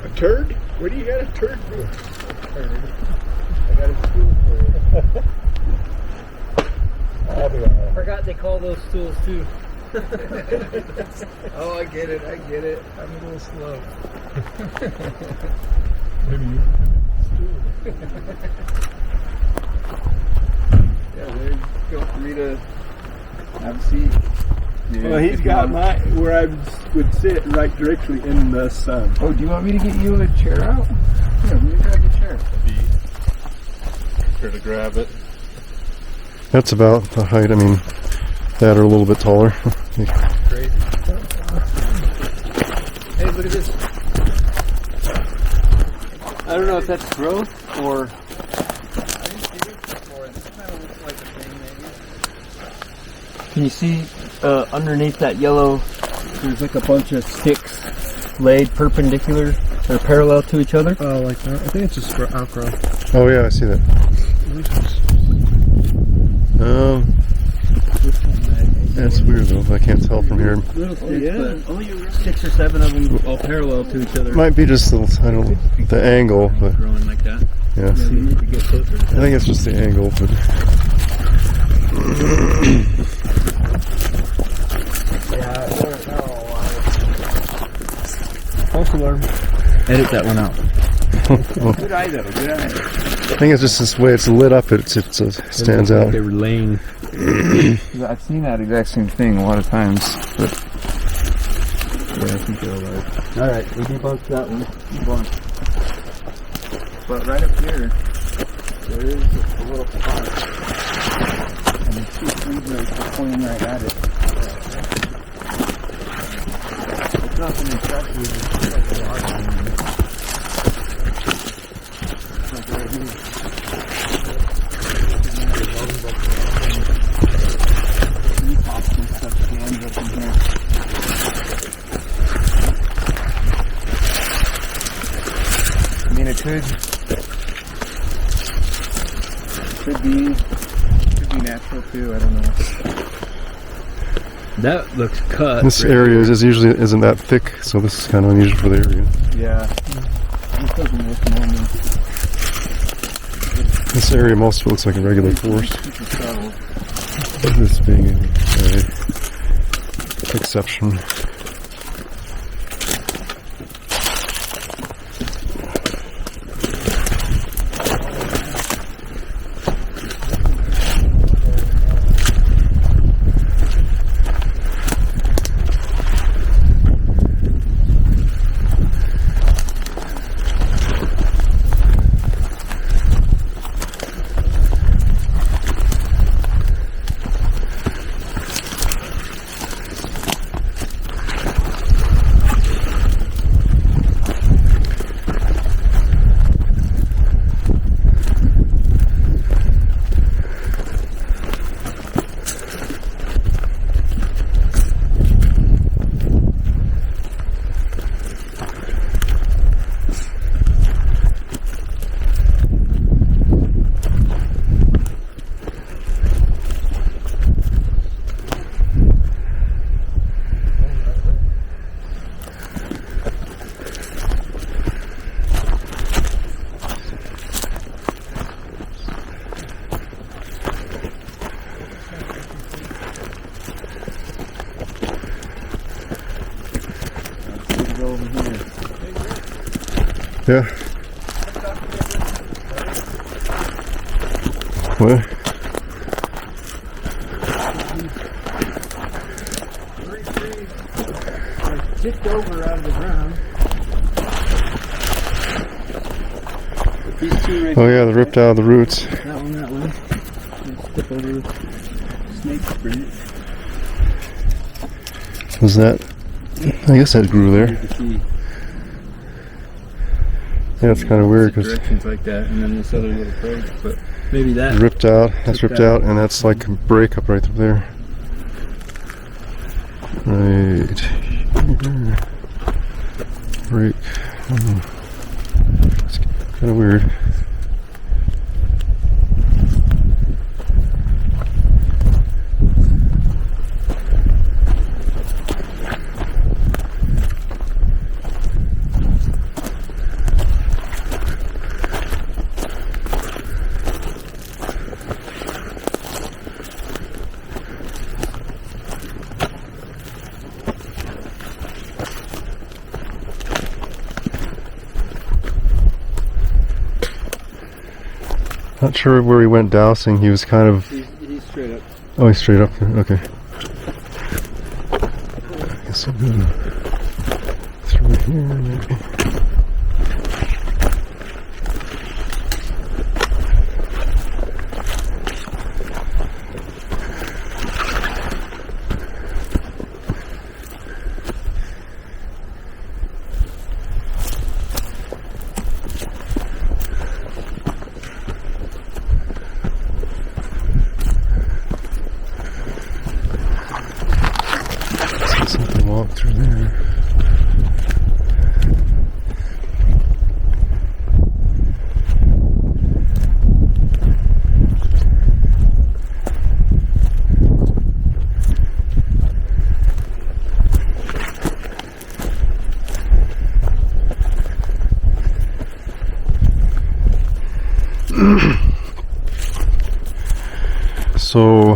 A turd? What do you got a turd for? A turd. I got a stool for you. I'll be alright. Forgot they call those stools too. Oh, I get it. I'm a little slow. Maybe you stool. Yeah, there you go for me to have a seat. Yeah, Well, he's got my where I would sit right directly in the sun. Oh, do you want me to get you a chair out? Yeah, let me grab your chair. Here to grab it. That's about the height. I mean, that or a little bit taller. Crazy. Hey, look at this. I don't know if that's growth or... I didn't see this before. This kind of looks like a thing, maybe. Can you see underneath that yellow, there's like a bunch of sticks laid perpendicular or parallel to each other? Oh, like that? I think it's just for outgrowth. Oh yeah, I see that. That's weird though. I can't tell from here. Little sticks, but 6 or 7 of them all parallel to each other. Might be just the, I don't know, the angle, but Growing like that. yeah. Yeah, we need to get closer. I think it's just the angle, but False alarm. Edit that one out. Good eye, though. Good eye. I think it's just this way it's lit up. It stands out. They were laying. I've seen that exact same thing a lot of times. But yeah, I think they're alive. Alright, we debunked that one. But right up here, there is a little spot. And the 2 street are pointing right at it. It's nothing impressive. It's just like a rock. Like right here. Pops and stuff jammed up in here. I mean, it could be natural too. I don't know. That looks cut. This area is usually isn't that thick, so this is kind of unusual for the area. Yeah, this doesn't look normal. This area most looks like a regular forest. Super subtle. This being an exception. Yeah. What? Tipped over out of the ground. These two right Oh yeah, they ripped out of the roots. That one. Tip over snake sprint. Was that? I guess that grew there. Yeah, it's kind of weird because Directions like that, and then this other little break, but maybe that. ripped out. That's ripped out, and that's like a break up right up there. Right. Break. It's kind of weird. Not sure where he went dousing. He was kind of... He's straight up. Oh, he's straight up here. Okay. I guess I'll go through here maybe. Walk through there. So,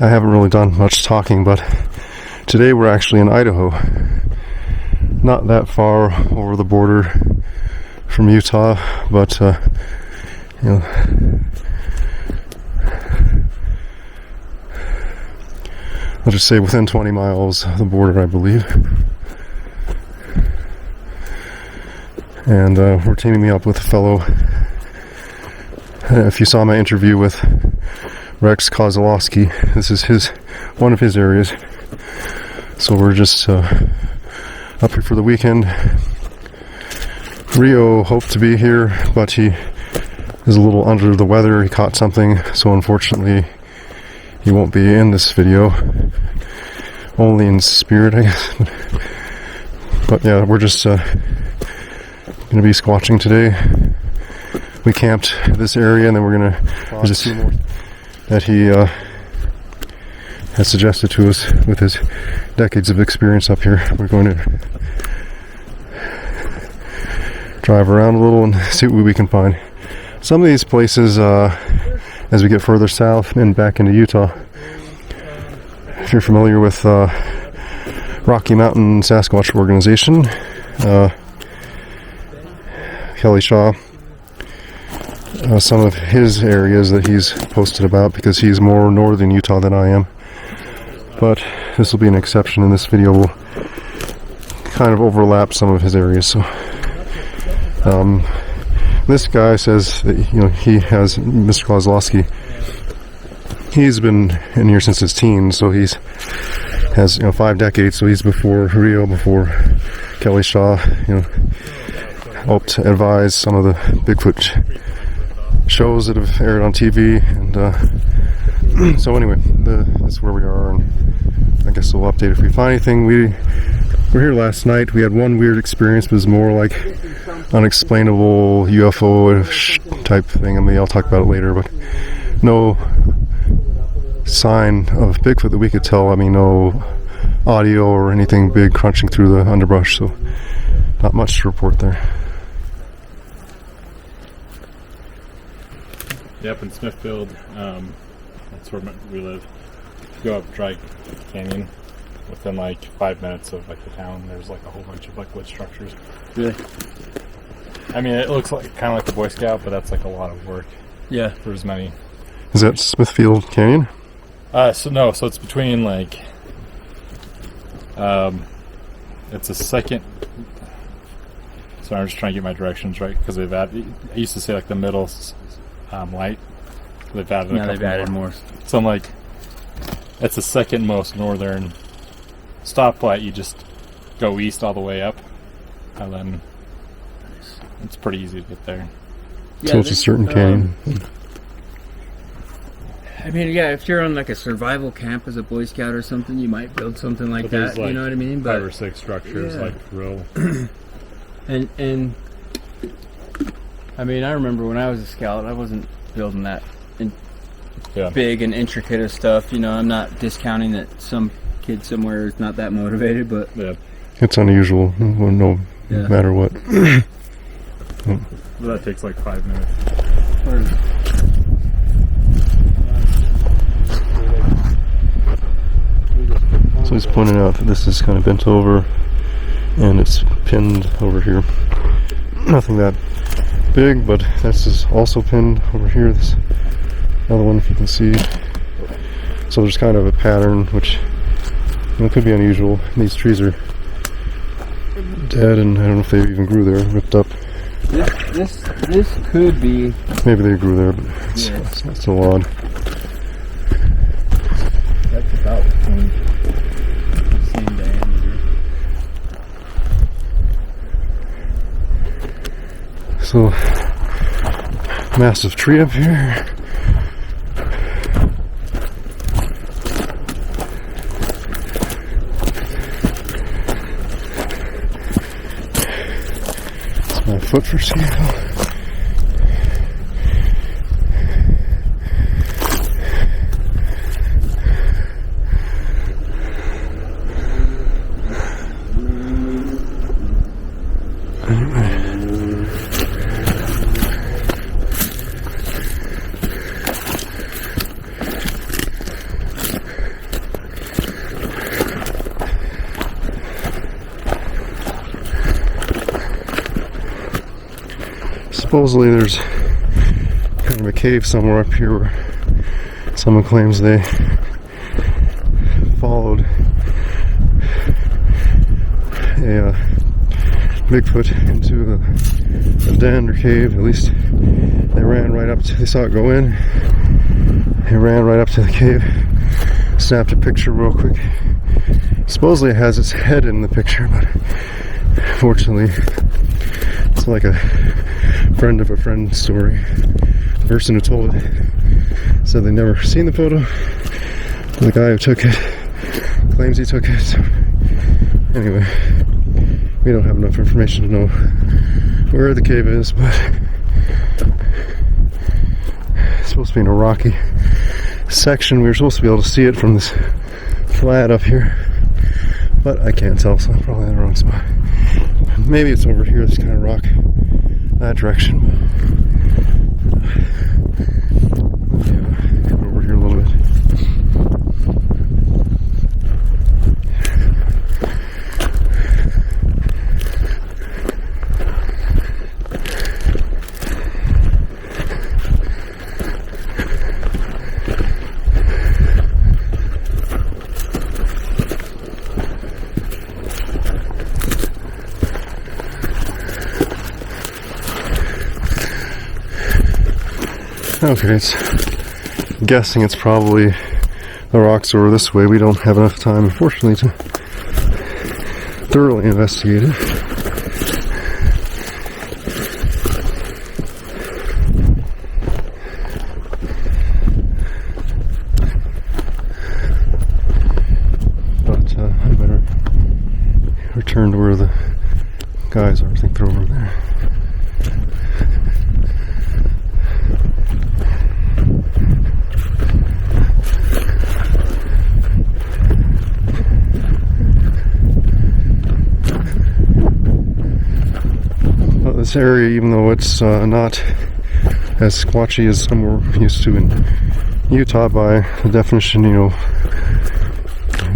I haven't really done much talking, but today we're actually in Idaho, not that far over the border from Utah, but you know, I'll just say within 20 miles of the border, I believe. And we're teaming me up with a fellow. If you saw my interview with Rex Kozlowski, this is one of his areas. So we're just up here for the weekend. Rio hoped to be here, but he is a little under the weather. He caught something, so unfortunately he won't be in this video. Only in spirit, I guess. But yeah, we're just going to be squatching today. We camped this area, and then we're going to... There's a few more that he has suggested to us with his decades of experience up here. We're going to drive around a little and see what we can find. Some of these places, as we get further south and back into Utah, if you're familiar with Rocky Mountain Sasquatch organization, Kelly Shaw, some of his areas that he's posted about, because he's more northern Utah than I am. But this will be an exception, and this video will kind of overlap some of his areas. So this guy says that, you know, he has, Mr. Kozlowski, he's been in here since his teens, so he's has, you know, 5 decades, so he's before Rio, before Kelly Shaw, you know, helped advise some of the Bigfoot shows that have aired on TV, and so anyway, that's where we are, and I guess we'll update if we find anything. We were here last night. We had one weird experience. It was more like unexplainable UFO type thing. I mean, I'll talk about it later, but no sign of Bigfoot that we could tell. I mean, no audio or anything big crunching through the underbrush, so not much to report there. Yep, in Smithfield, that's where we live. You go up Dry Canyon, within like 5 minutes of like the town, there's like a whole bunch of like wood structures. Really? I mean, it looks like kind of like the Boy Scout, but that's like a lot of work. Yeah. For as many. Is that Smithfield Canyon? So it's between like, it's a second. So I'm just trying to get my directions right, because they've added. I used to say like the middle light. They've added. Now they've added more. So I'm like, it's the second most northern stoplight. You just go east all the way up, and then it's pretty easy to get there. Yeah, so it's a certain canyon. I mean, yeah, if you're on like a survival camp as a Boy Scout or something, you might build something like that. Like you know what I mean? But 5 or 6 structures, yeah. like real. and I mean, I remember when I was a scout, I wasn't building that big and intricate of stuff. You know, I'm not discounting that some kid somewhere is not that motivated, but Yeah. It's unusual, no matter what. Well, that takes like 5 minutes. So he's pointing out that this is kind of bent over and it's pinned over here. Nothing that big, but this is also pinned over here. This other one, if you can see. So there's kind of a pattern, which could be unusual. These trees are dead, and I don't know if they even grew there, ripped up. This could be. Maybe they grew there, but it's still odd. That's about the same diameter. So, massive tree up here. It's my foot for scale. Supposedly there's kind of a cave somewhere up here where someone claims they followed a Bigfoot into a den or cave. At least they ran right up to, they saw it go in. They ran right up to the cave, snapped a picture real quick. Supposedly it has its head in the picture, but unfortunately it's like a friend of a friend story. The person who told it said they never seen the photo. The guy who took it claims he took it. So anyway, we don't have enough information to know where the cave is, but it's supposed to be in a rocky section. We were supposed to be able to see it from this flat up here, but I can't tell, so I'm probably in the wrong spot. Maybe it's over here, this kind of rock, that direction. Come over here a little bit. Okay, I'm guessing it's probably the rocks over this way. We don't have enough time, unfortunately, to thoroughly investigate it. But I better return to where the guys are. I think they're over there. This area, even though it's not as squatchy as some we're used to in Utah by the definition,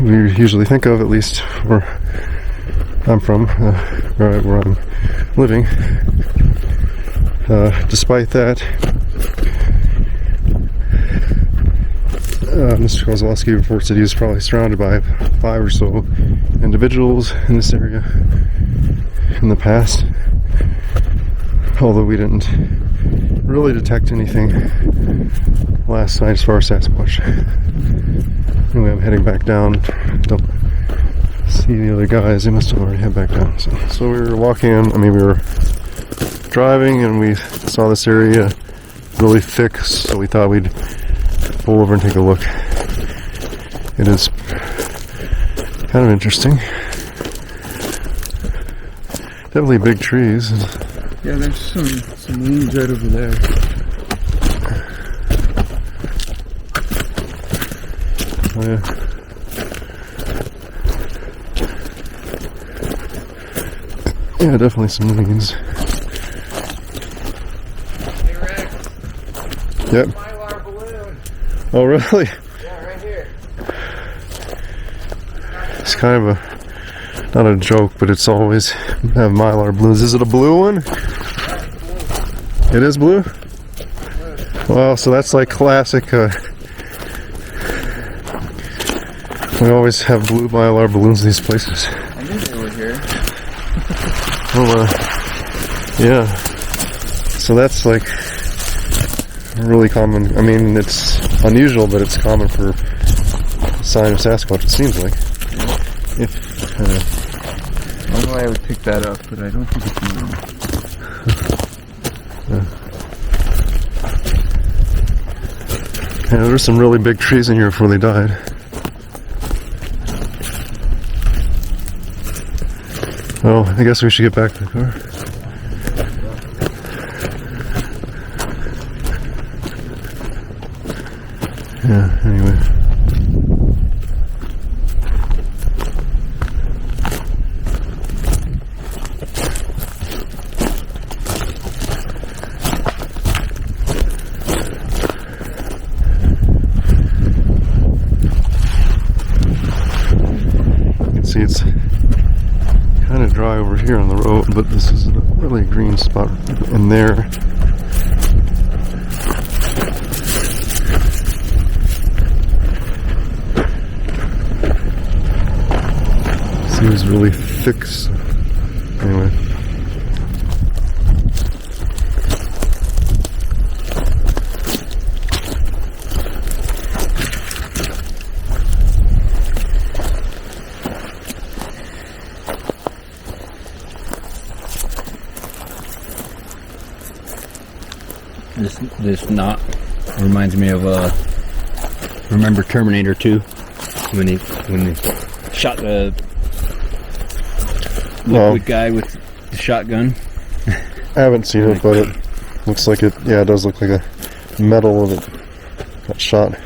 we usually think of, at least where I'm from, where I'm living. Despite that, Mr. Kozlowski reports that he was probably surrounded by 5 or so individuals in this area in the past. Although we didn't really detect anything last night as far as Sasquatch. Anyway, I'm heading back down. Don't see the other guys. They must have already head back down. So we were walking in, we were driving and we saw this area really thick, so we thought we'd pull over and take a look. It is kind of interesting. Definitely big trees. Yeah, there's some leaves right over there. Oh yeah. Yeah, definitely some leaves. Hey Rex. Yep. Mylar balloon. Oh really? Yeah, right here. It's kind of not a joke, but it's always have Mylar balloons. Is it a blue one? It is blue? Well, so that's like classic. We always have blue Mylar balloons in these places. I knew they were here. Well, yeah. So that's like really common. I mean, it's unusual, but it's common for a sign of Sasquatch, it seems like. If, I don't know why I would pick that up, but I don't think it's new. Yeah, there were some really big trees in here before they died. Well, I guess we should get back to the car. Yeah, anyway. You can see it's kind of dry over here on the road, but this is a really green spot in there. Seems really thick. Anyway. This knot reminds me of remember Terminator 2 when they shot the liquid guy with the shotgun. I haven't seen it, but it looks like it. Yeah, it does look like a metal that got shot.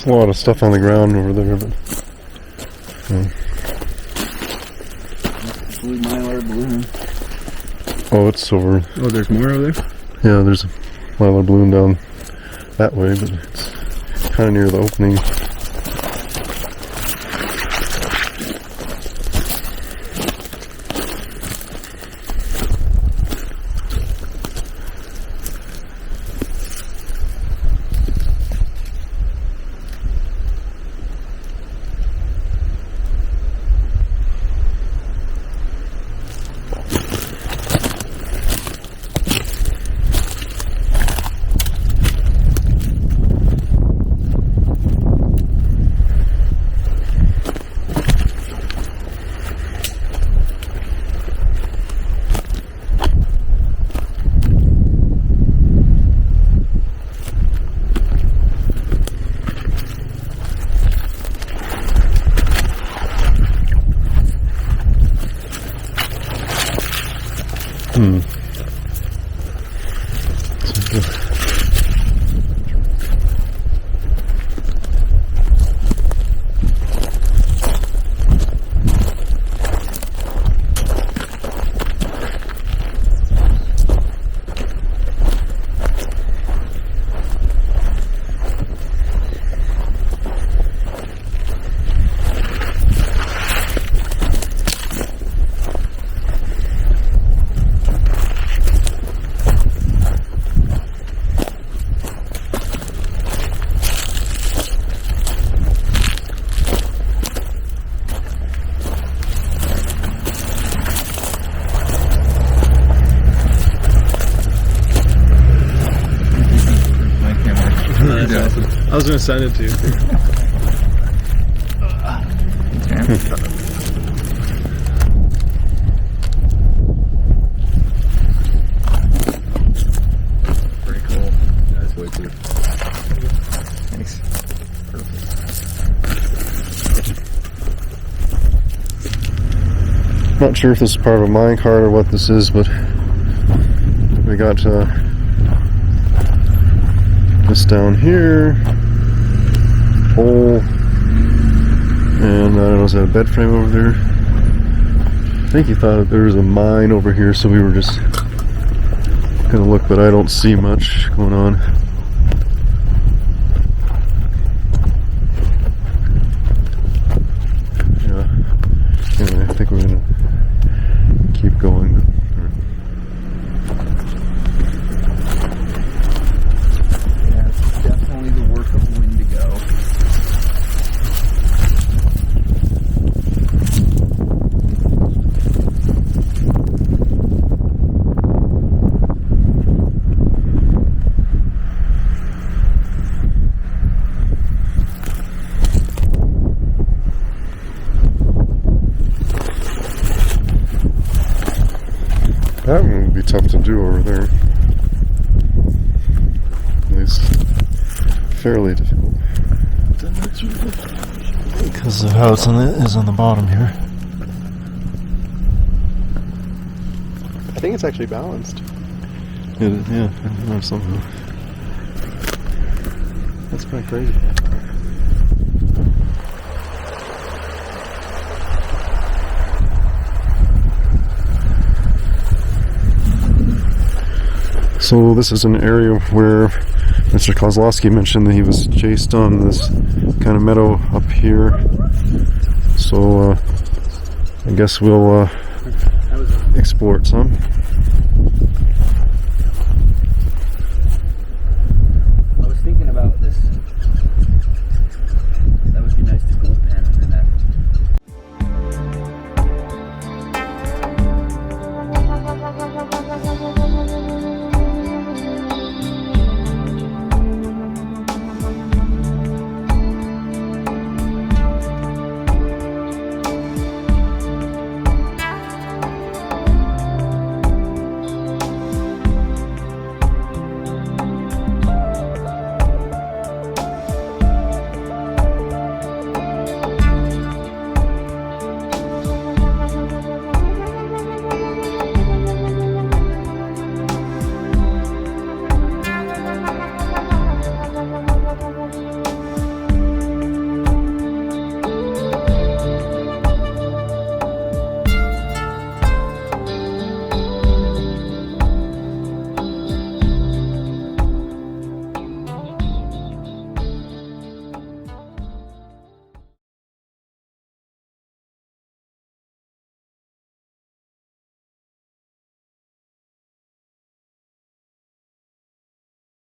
A lot of stuff on the ground over there, but Blue Mylar balloon. oh, it's over. Oh, there's more over there? Yeah, there's a Mylar balloon down that way, but it's kind of near the opening. I was going to send it to you. Pretty cool. That's way cool. Thanks. Perfect. Not sure if this is part of a mine cart or what this is, but we got this down here. Hole. And I don't know, is that a bed frame over there? I think he thought that there was a mine over here, so we were just gonna look, but I don't see much going on. Yeah. Anyway, I think we're gonna keep going. Yeah, it's definitely the work of Wendigo. That one would be tough to do over there. At least fairly difficult. Because of how it's on the bottom here. I think it's actually balanced. Yeah, somehow. That's kind of crazy. So this is an area where Mr. Kozlowski mentioned that he was chased on this kind of meadow up here. So I guess we'll explore it some. I was thinking about this